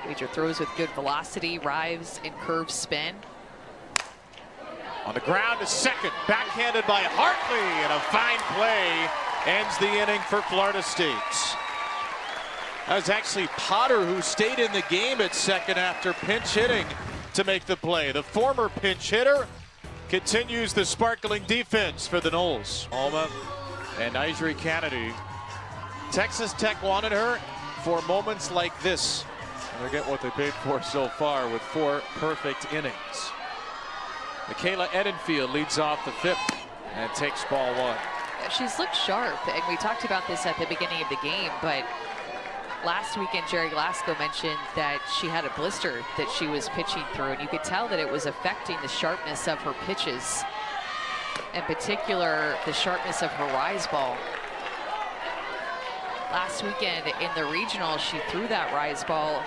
Wager throws with good velocity, rise, and curve spin. On the ground to second, backhanded by Hartley, and a fine play ends the inning for Florida State. That was actually Potter who stayed in the game at second after pinch hitting to make the play. The former pinch hitter continues the sparkling defense for the Noles. Alma and Nyjah Kennedy. Texas Tech wanted her for moments like this. And they're getting what they paid for so far with 4 perfect innings. Michaela Edenfield leads off the 5th and takes ball 1. She's looked sharp, and we talked about this at the beginning of the game, but last weekend Jerry Glasgow mentioned that she had a blister that she was pitching through, and you could tell that it was affecting the sharpness of her pitches, in particular the sharpness of her rise ball. Last weekend in the regional, she threw that rise ball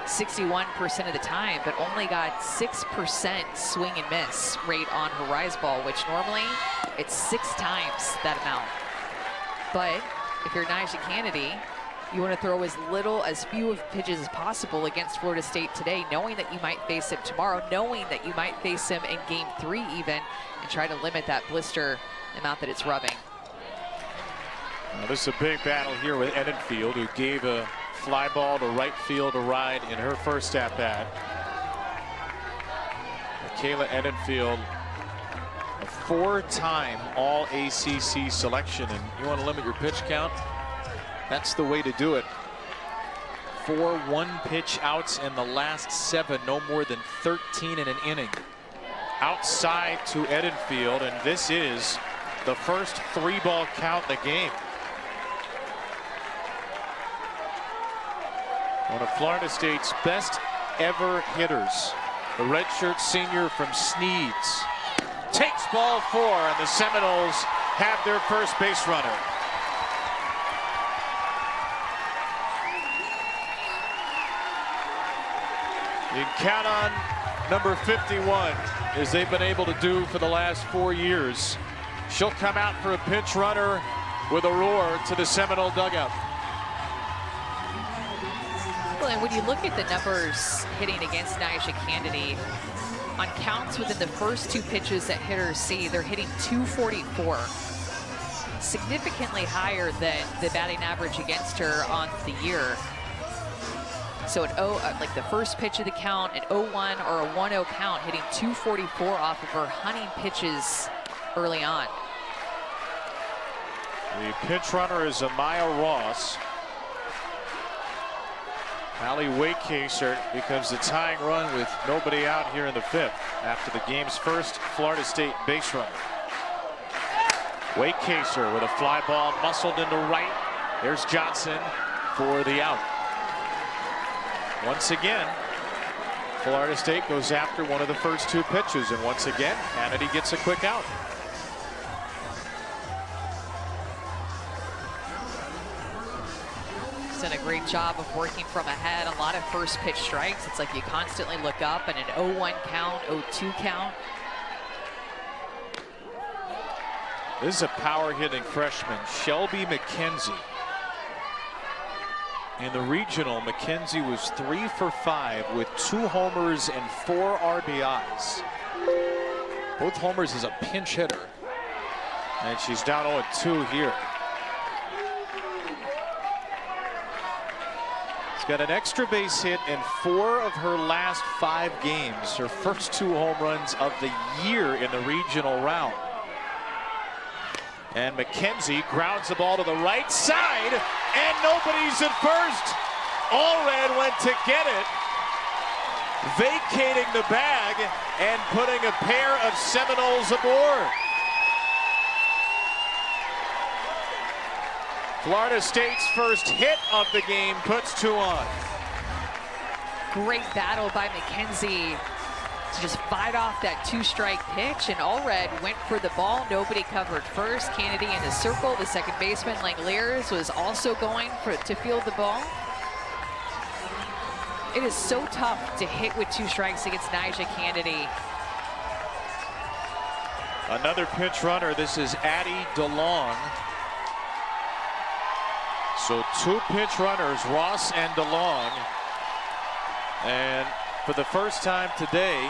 61% of the time, but only got 6% swing and miss rate on her rise ball, which normally it's 6 times that amount. But if you're Nyjah Kennedy, you want to throw as few of pitches as possible against Florida State today, knowing that you might face him tomorrow, knowing that you might face him in game 3 even, and try to limit that blister amount that it's rubbing. Now, this is a big battle here with Edenfield, who gave a fly ball to right field a ride in her first at bat. Michaela Edenfield, a 4-time All-ACC selection, and you want to limit your pitch count? That's the way to do it. 4 one-pitch outs in the last 7, no more than 13 in an inning. Outside to Edenfield, and this is the first 3-ball count in the game. One of Florida State's best ever hitters, the redshirt senior from Sneads, takes ball 4, and the Seminoles have their first base runner. You can count on number 51, as they've been able to do for the last 4 years. She'll come out for a pinch runner with a roar to the Seminole dugout. Well, and when you look at the numbers hitting against Nyjah Kennedy, on counts within the first 2 pitches that hitters see, they're hitting 244. Significantly higher than the batting average against her on the year. So like the first pitch of the count, an 0-1 or a 1-0 count, hitting 244 off of her hunting pitches early on. The pinch runner is Amaya Ross. Allie Waycaser becomes the tying run with nobody out here in the 5th after the game's first Florida State base runner. Waycaser with a fly ball muscled into right. There's Johnson for the out. Once again, Florida State goes after one of the first 2 pitches, and once again, Kennedy gets a quick out. Done a great job of working from ahead. A lot of first pitch strikes. It's like you constantly look up, and an 0-1 count, 0-2 count. This is a power hitting freshman, Shelby McKenzie. In the regional, McKenzie was 3 for 5 with 2 homers and 4 RBIs. Both homers as a pinch hitter. And she's down 0-2 here. She's got an extra base hit in 4 of her last 5 games. Her first 2 home runs of the year in the regional round. And McKenzie grounds the ball to the right side, and nobody's at first. Allred went to get it, vacating the bag and putting a pair of Seminoles aboard. Florida State's first hit of the game puts 2 on. Great battle by McKenzie to just fight off that 2-strike pitch, and Allred went for the ball. Nobody covered first. Kennedy in the circle. The second baseman, Langeliers, was also going to field the ball. It is so tough to hit with 2 strikes against Nyjah Kennedy. Another pinch runner. This is Addie DeLong. So 2 pinch runners, Ross and DeLong. And for the first time today,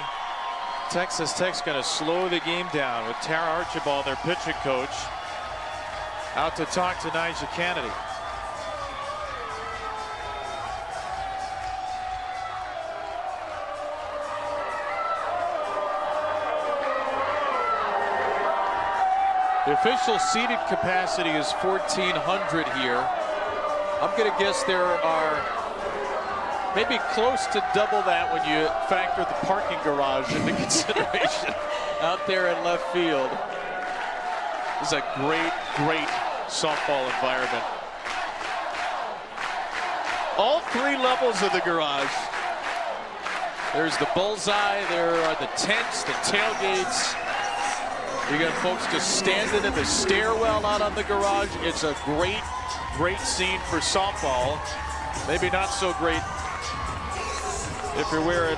Texas Tech's going to slow the game down with Tara Archibald, their pitching coach, out to talk to Nyjah Kennedy. The official seated capacity is 1,400 here. I'm going to guess there are maybe close to double that when you factor the parking garage into consideration out there in left field. This is a great, great softball environment. All 3 levels of the garage. There's the bullseye, there are the tents, the tailgates. You got folks just standing in the stairwell out on the garage. It's a great, great scene for softball. Maybe not so great if you're wearing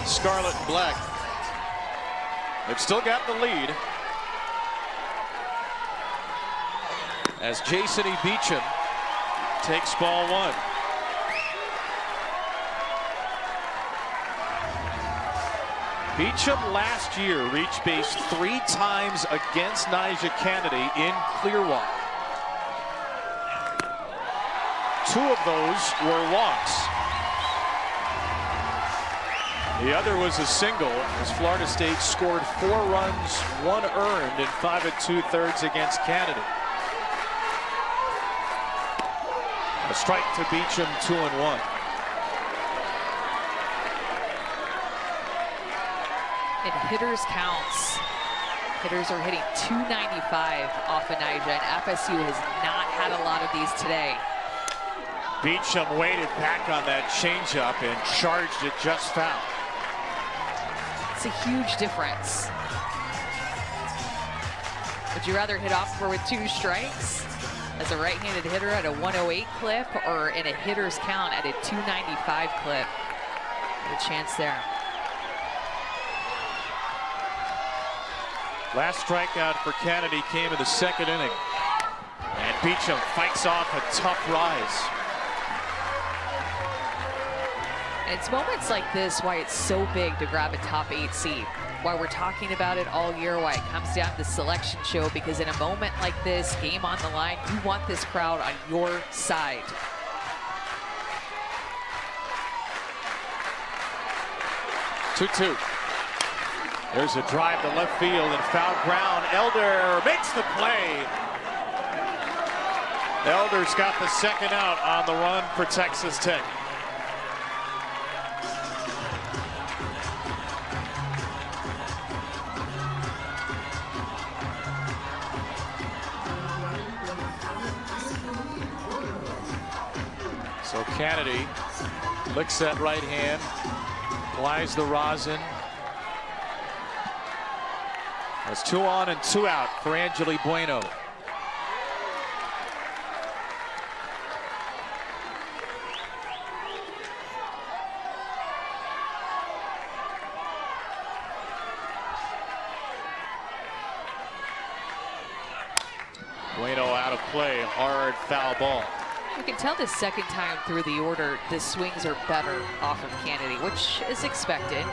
scarlet and black. They've still got the lead as Jason E. Beecham takes ball 1. Beecham last year reached base 3 times against Nyjah Kennedy in Clearwater. 2 of those were walks. The other was a single as Florida State scored 4 runs, 1 earned in 5 2/3 against Kennedy. A strike to Beecham, 2-1. In hitters counts, hitters are hitting 295 off of Nyjah, and FSU has not had a lot of these today. Beecham waited back on that changeup and charged it just foul. It's a huge difference. Would you rather hit off with 2 strikes as a right-handed hitter at a 108 clip or in a hitter's count at a 295 clip? Good chance there. Last strikeout for Kennedy came in the 2nd inning. And Beecham fights off a tough rise. And it's moments like this why it's so big to grab a top 8 seed. Why we're talking about it all year, why it comes down to the selection show, because in a moment like this, game on the line, you want this crowd on your side. Two. There's a drive to left field and foul ground. Elder makes the play. Elder's got the 2nd out on the run for Texas Tech. So Kennedy licks that right hand, applies the rosin. That's 2 on and 2 out for Angeli Bueno. Bueno out of play, hard foul ball. You can tell the 2nd time through the order, the swings are better off of Kennedy, which is expected.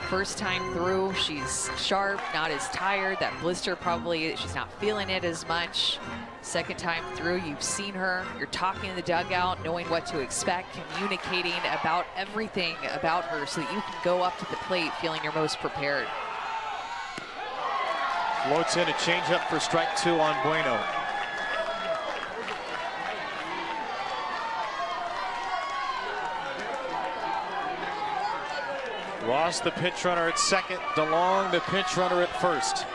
First time through, she's sharp, not as tired. That blister probably, she's not feeling it as much. 2nd time through, you've seen her. You're talking in the dugout, knowing what to expect, communicating about everything about her so that you can go up to the plate feeling your most prepared. Floats in a changeup for strike 2 on Bueno. Ross, the pinch runner at 2nd. DeLong, the pinch runner at 1st.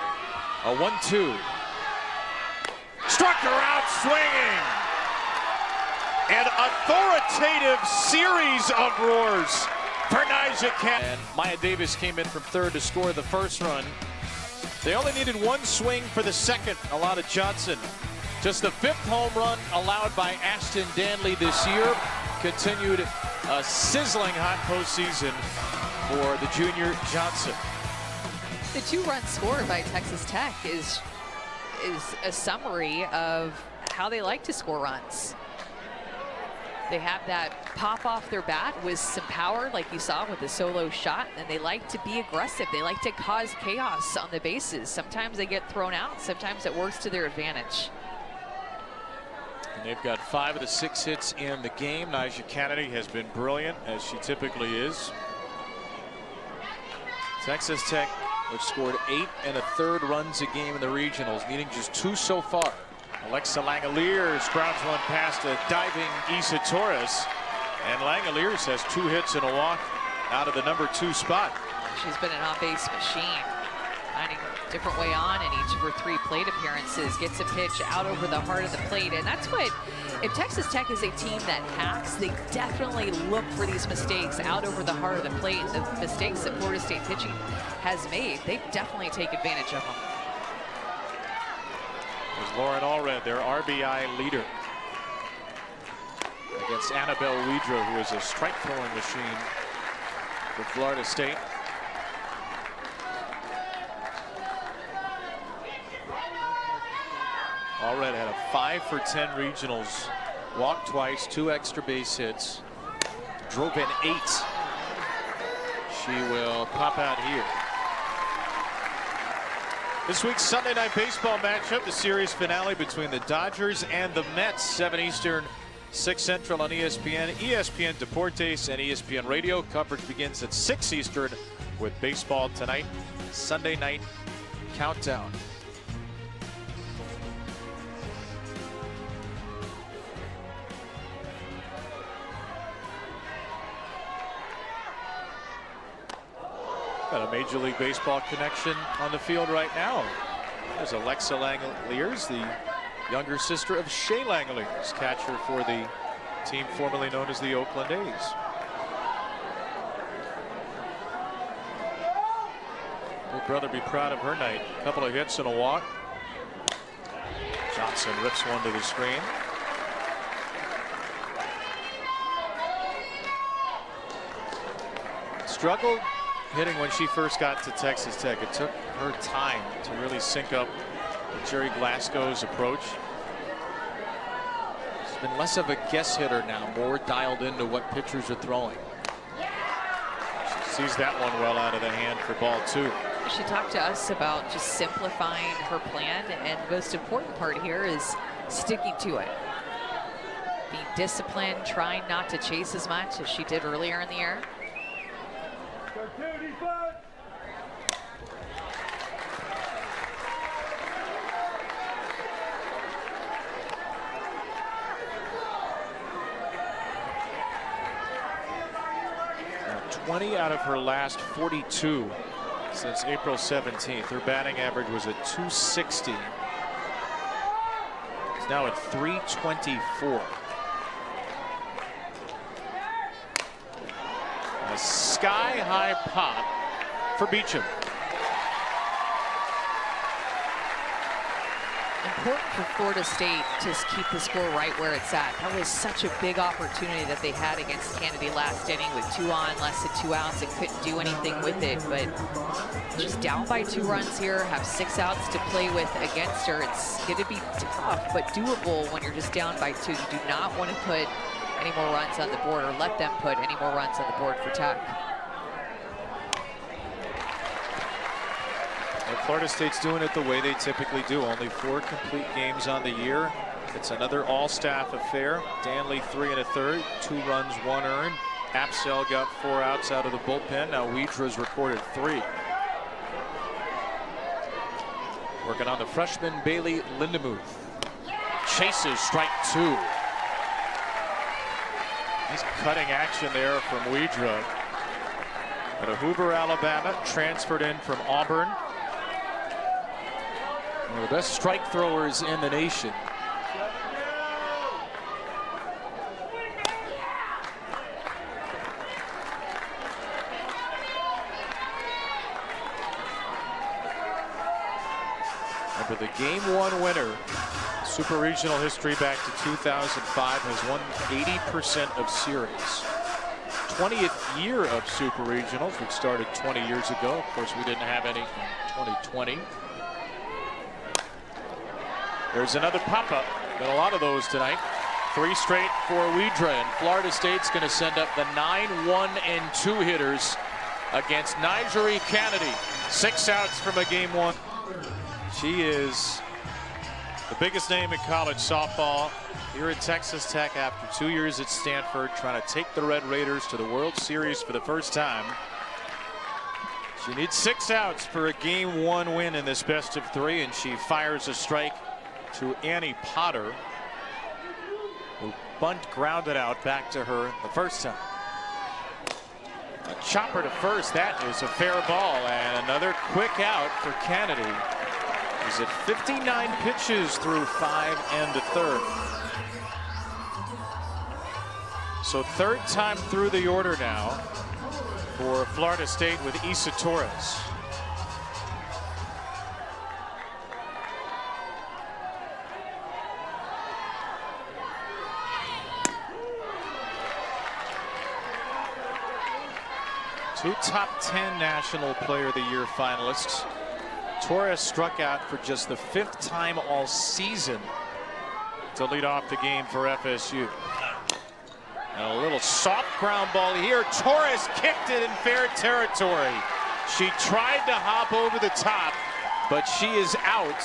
A 1-2. Struck her out swinging. An authoritative series of roars for Nyjah Kennedy. And Maya Davis came in from 3rd to score the 1st run. They only needed 1 swing for the 2nd. Alana Johnson. Just the 5th home run allowed by Ashton Danley this year. Continued a sizzling hot postseason for the junior Johnson. The 2-run score by Texas Tech is a summary of how they like to score runs. They have that pop off their bat with some power, like you saw with the solo shot, and they like to be aggressive. They like to cause chaos on the bases. Sometimes they get thrown out, sometimes it works to their advantage. And they've got 5 of the 6 hits in the game. Nyjah Kennedy has been brilliant, as she typically is. Texas Tech, which scored 8 1/3 runs a game in the regionals, needing just 2 so far. Alexa Langeliers grounds one past a diving Isa Torres. And Langeliers has 2 hits and a walk out of the number 2 spot. She's been an on-base machine, finding a different way on in each of her 3 plate appearances. Gets a pitch out over the heart of the plate, and that's what, if Texas Tech is a team that hacks, they definitely look for these mistakes out over the heart of the plate. The mistakes that Florida State pitching has made, they definitely take advantage of them. There's Lauren Allred, their RBI leader, against Annabelle Widra, who is a strike throwing machine for Florida State. Allred had a 5 for 10 regionals, walked twice, 2 extra base hits, drove in 8. She will pop out here. This week's Sunday Night Baseball matchup, the series finale between the Dodgers and the Mets, 7 Eastern, 6 Central on ESPN, ESPN Deportes, and ESPN Radio. Coverage begins at 6 Eastern with baseball tonight. Sunday night countdown. Got a Major League Baseball connection on the field right now. There's Alexa Langeliers, the younger sister of Shea Langeliers, catcher for the team formerly known as the Oakland A's. Big brother be proud of her night. A couple of hits and a walk. Johnson rips one to the screen. Struggled hitting when she first got to Texas Tech. It took her time to really sync up with Jerry Glasgow's approach. She's been less of a guess hitter now, more dialed into what pitchers are throwing. She sees that one well out of the hand for ball 2. She talked to us about just simplifying her plan, and the most important part here is sticking to it. Being disciplined, trying not to chase as much as she did earlier in the year. Now 20 out of her last 42 since April 17th. Her batting average was at .260. It's now at .324. A sky-high pop for Beecham. Important for Florida State to keep the score right where it's at. That was such a big opportunity that they had against Kennedy last inning with 2 on, less than 2 outs, and couldn't do anything with it. But just down by 2 runs here, have 6 outs to play with against her. It's going to be tough, but doable when you're just down by 2. You do not want to put any more runs on the board, or let them put any more runs on the board for Tech. And Florida State's doing it the way they typically do. Only 4 complete games on the year. It's another all-staff affair. Danley 3 1/3, 2 runs, 1 earned. Apsell got 4 outs out of the bullpen. Now Widra's recorded 3. Working on the freshman Bailey Lindemuth. Chases strike 2. Nice cutting action there from Widra. Out of Hoover, Alabama, transferred in from Auburn. One of the best strike throwers in the nation. Remember, the Game 1 winner, Super Regional history back to 2005, has won 80% of series. 20th year of Super Regionals, which started 20 years ago. Of course, we didn't have any in 2020. There's another pop-up. Got a lot of those tonight. 3 straight for Widra, and Florida State's going to send up the 9-1 and 2 hitters against Nigeri Kennedy. 6 outs from a game 1. She is the biggest name in college softball here at Texas Tech after 2 years at Stanford, trying to take the Red Raiders to the World Series for the first time. She needs 6 outs for a game 1 win in this best of 3, and she fires a strike to Annie Potter, who bunt grounded out back to her the first time. A chopper to first. That is a fair ball, and another quick out for Kennedy. Is it 59 pitches through 5 and a third? So 3rd time through the order now for Florida State with Isa Torres. Two top 10 National Player of the Year finalists. Torres struck out for just the 5th time all season to lead off the game for FSU. And a little soft ground ball here. Torres kicked it in fair territory. She tried to hop over the top, but she is out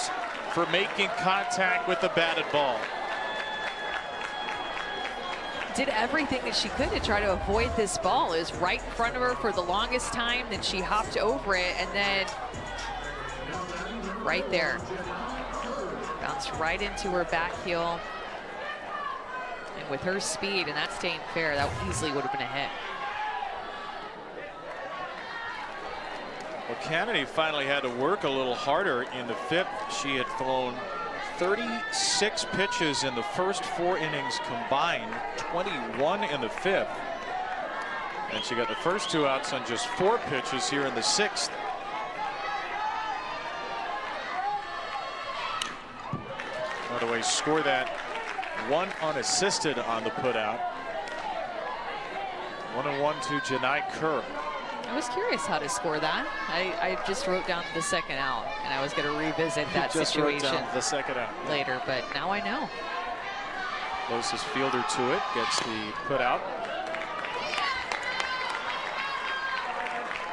for making contact with the batted ball. Did everything that she could to try to avoid this ball. It was right in front of her for the longest time. Then she hopped over it, and then right there, bounced right into her back heel. And with her speed and that staying fair, that easily would have been a hit. Well, Kennedy finally had to work a little harder in the 5th. She had thrown 36 pitches in the first 4 innings combined, 21 in the 5th. And she got the first 2 outs on just 4 pitches here in the 6th. By the way, score that 1 unassisted on the putout. 1-1 to Janai Kerr. I was curious how to score that. I just wrote down the 2nd out, and I was going to revisit that situation wrote down the 2nd out later, but now I know. Closest fielder to it gets the putout.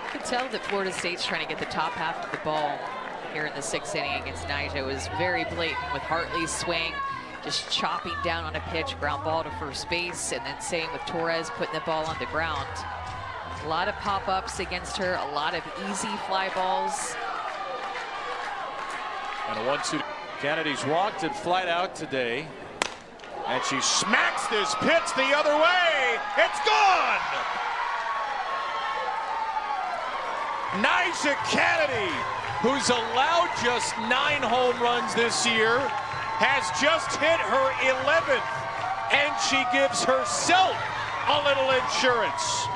You could tell that Florida State's trying to get the top half of the ball here in the 6th inning against Nyjah. It was very blatant with Hartley's swing, just chopping down on a pitch, ground ball to first base, and then same with Torres putting the ball on the ground. A lot of pop-ups against her, a lot of easy fly balls. And a 1-2. Kennedy's walked and flied out today. And she smacks this pitch the other way. It's gone! Nyjah Kennedy, who's allowed just 9 home runs this year, has just hit her 11th. And she gives herself a little insurance.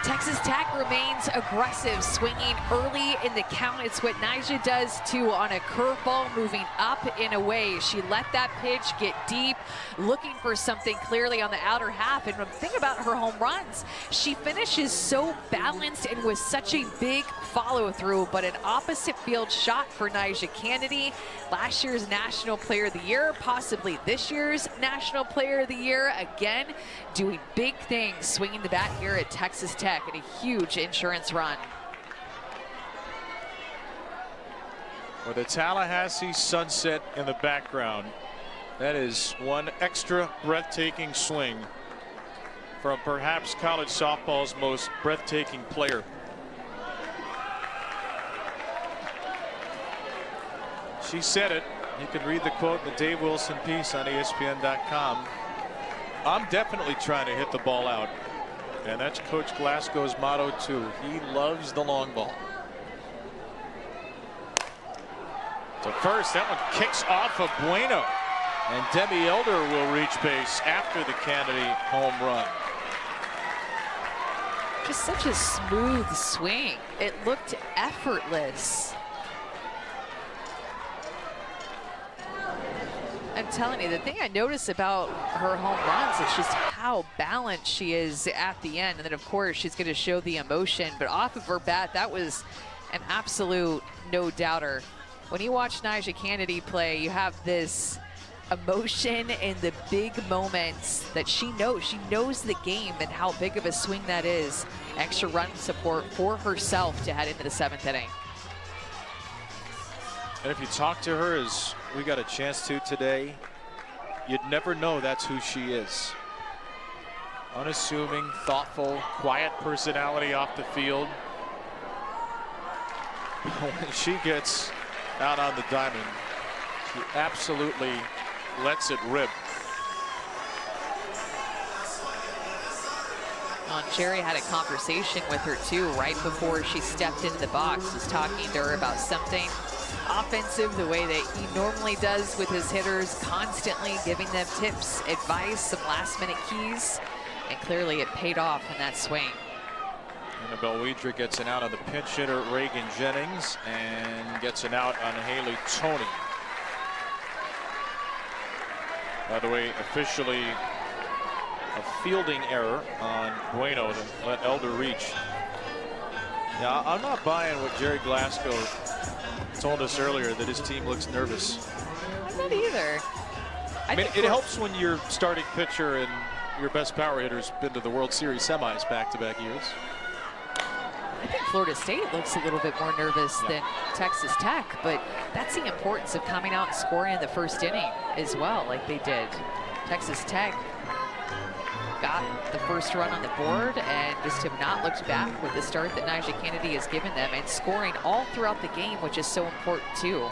Texas Tech remains aggressive, swinging early in the count. It's what Nyjah does too on a curveball, moving up and away. She let that pitch get deep, looking for something clearly on the outer half. And the thing about her home runs, she finishes so balanced and with such a big follow through, but an opposite field shot for Nyjah Kennedy. Last year's National Player of the Year, possibly this year's National Player of the Year. Again, doing big things, swinging the bat here at Texas Tech in a huge insurance run. With the Tallahassee sunset in the background, that is one extra breathtaking swing from perhaps college softball's most breathtaking player. She said it. You can read the quote in the Dave Wilson piece on ESPN.com. I'm definitely trying to hit the ball out. And that's Coach Glasgow's motto too. He loves the long ball. To first, that one kicks off of Bueno. And Demi Elder will reach base after the Kennedy home run. Just such a smooth swing. It looked effortless. I'm telling you, the thing I notice about her home runs is just how balanced she is at the end. And then, of course, she's going to show the emotion. But off of her bat, that was an absolute no-doubter. When you watch Nyjah Kennedy play, you have this emotion in the big moments that she knows. She knows the game and how big of a swing that is. Extra run support for herself to head into the 7th inning. And if you talk to her, as we got a chance to today, you'd never know that's who she is. Unassuming, thoughtful, quiet personality off the field. When she gets out on the diamond, she absolutely lets it rip. Jerry had a conversation with her too right before she stepped into the box, was talking to her about something offensive, the way that he normally does with his hitters, constantly giving them tips, advice, some last-minute keys, and clearly it paid off in that swing. Annabelle Weidrich gets an out on the pinch hitter Reagan Jennings and gets an out on Haley Toney. By the way, officially a fielding error on Bueno to let Elder reach. Yeah, I'm not buying what Jerry Glasgow told us earlier, that his team looks nervous. I'm not either. I mean, it helps when your starting pitcher and your best power hitter's been to the World Series semis back-to-back years. I think Florida State looks a little bit more nervous than Texas Tech, but that's the importance of coming out and scoring in the first inning as well, like they did. Texas Tech got the first run on the board and just have not looked back with the start that Nyjah Kennedy has given them, and scoring all throughout the game, which is so important too.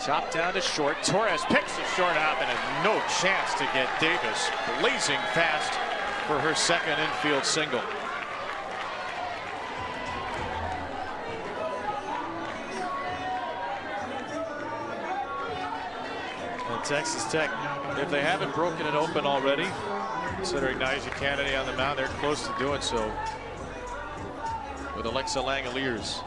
Chopped down to short. Torres picks the short out and has no chance to get Davis blazing fast for her second infield single. And Texas Tech, if they haven't broken it open already, considering Nyjah Kennedy on the mound, they're close to doing so with Alexa Langeliers.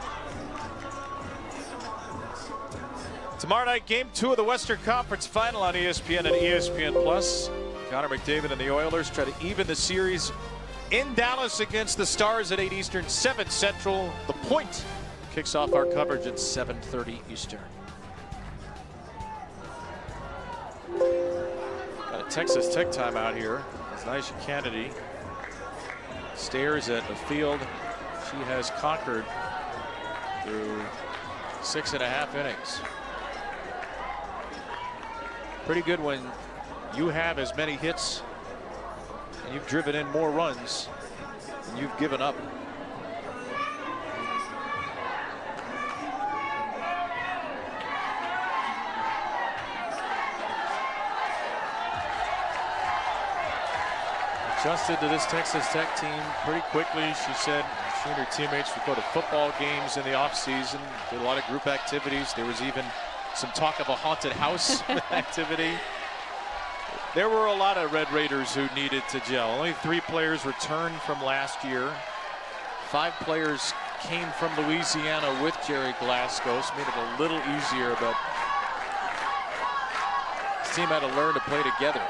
Tomorrow night, game 2 of the Western Conference Final on ESPN and ESPN Plus. Connor McDavid and the Oilers try to even the series in Dallas against the Stars at 8 Eastern, 7 Central. The Point kicks off our coverage at 7:30 Eastern. Got a Texas Tech timeout here as Nyjah Kennedy stares at a field she has conquered through 6.5 innings. Pretty good when you have as many hits and you've driven in more runs than you've given up. Adjusted to this Texas Tech team pretty quickly. She said she and her teammates would go to football games in the offseason, did a lot of group activities. There was even some talk of a haunted house activity. There were a lot of Red Raiders who needed to gel. Only 3 players returned from last year. 5 players came from Louisiana with Jerry Glasgow, so made it a little easier, but this team had to learn to play together.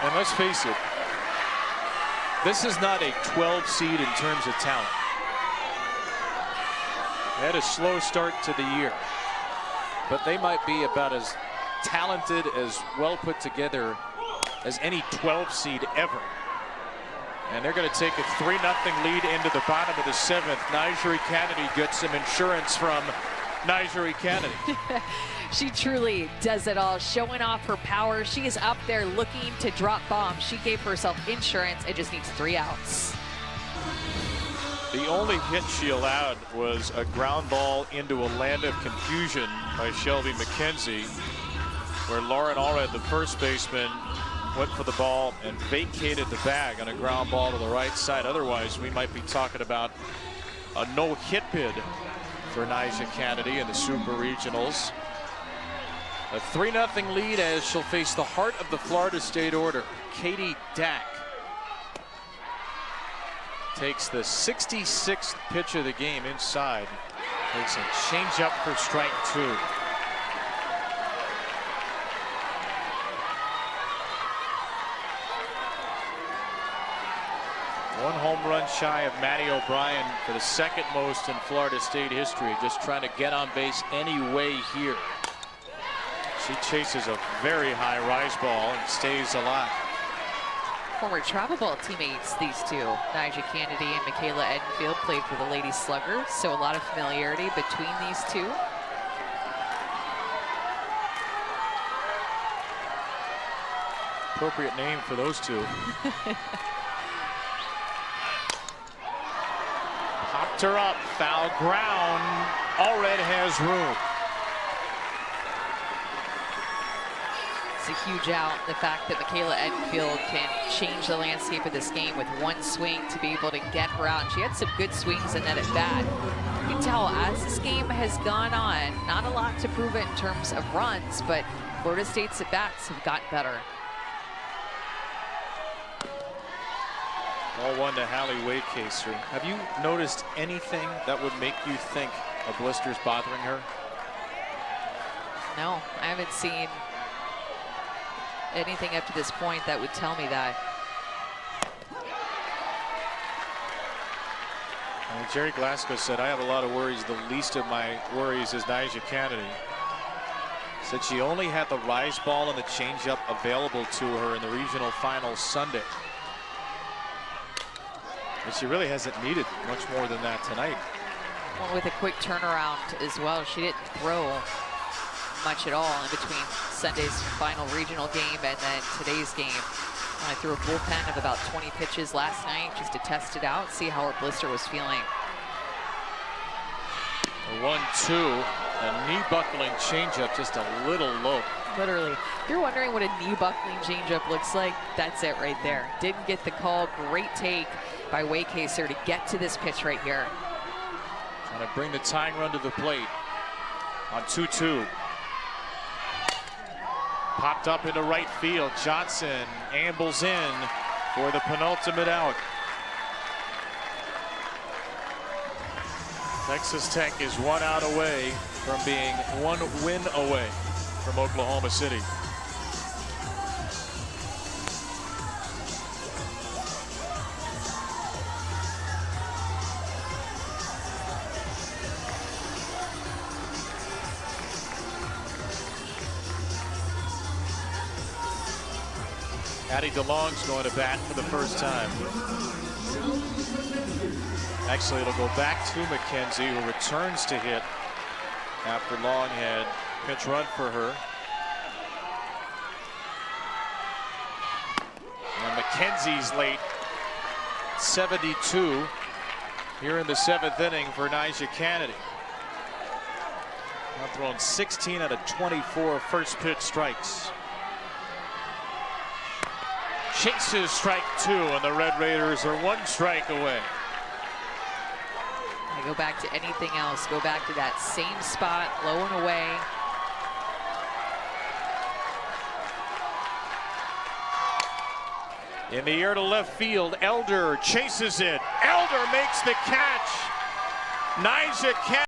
And let's face it, this is not a 12 seed in terms of talent. They had a slow start to the year, but they might be about as talented, as well put together as any 12 seed ever. And they're going to take a 3-0 lead into the bottom of the 7th. Nyjah Kennedy gets some insurance from Nyjah Kennedy. She truly does it all, showing off her power. She is up there looking to drop bombs. She gave herself insurance and just needs 3 outs. The only hit she allowed was a ground ball into a land of confusion by Shelby McKenzie, where Lauren Allred, the first baseman, went for the ball and vacated the bag on a ground ball to the right side. Otherwise, we might be talking about a no-hit bid for Nyjah Kennedy in the Super Regionals. A 3-0 lead as she'll face the heart of the Florida State order. Katie Dack takes the 66th pitch of the game inside. Takes a changeup for strike 2. home run shy of Matty O'Brien for the second most in Florida State history. Just trying to get on base any way here. She chases a very high rise ball and stays alive. Former travel ball teammates, these two. Nyjah Kennedy and Michaela Edenfield played for the Lady Sluggers, so a lot of familiarity between these two. Appropriate name for those two. Popped her up, foul ground. Allred has room. It's a huge out. The fact that Michaela Edenfield can change the landscape of this game with one swing to be able to get her out. And she had some good swings in that at bat. You can tell as this game has gone on, not a lot to prove it in terms of runs, but Florida State's at bats have gotten better. Ball one to Hallie Wakecaser. Have you noticed anything that would make you think a blister's bothering her? No, I haven't seen anything up to this point that would tell me that. Jerry Glasgow said, I have a lot of worries. The least of my worries is Nyjah Kennedy. Said she only had the rise ball and the changeup available to her in the regional finals Sunday. And she really hasn't needed much more than that tonight. Well, with a quick turnaround as well, she didn't throw much at all in between Sunday's final regional game and then today's game. I threw a bullpen of about 20 pitches last night just to test it out, see how her blister was feeling. A 1-2, a knee buckling changeup, just a little low. Literally, if you're wondering what a knee buckling changeup looks like, that's it right there. Didn't get the call. Great take by Wakecaser to get to this pitch right here. Trying to bring the tying run to the plate on 2-2. Popped up into right field. Johnson ambles in for the penultimate out. Texas Tech is 1 out away from being 1 win away from Oklahoma City. Addie DeLong's going to bat for the first time. Actually, it'll go back to McKenzie, who returns to hit after Long had pitch run for her. And McKenzie's late 72 here in the 7th inning for Nyjah Kennedy. Now thrown 16 out of 24 first pitch strikes. Chases strike 2, and the Red Raiders are 1 strike away. I go back to anything else. Go back to that same spot, low and away. In the air to left field, Elder chases it. Elder makes the catch. Nyjah Kennedy.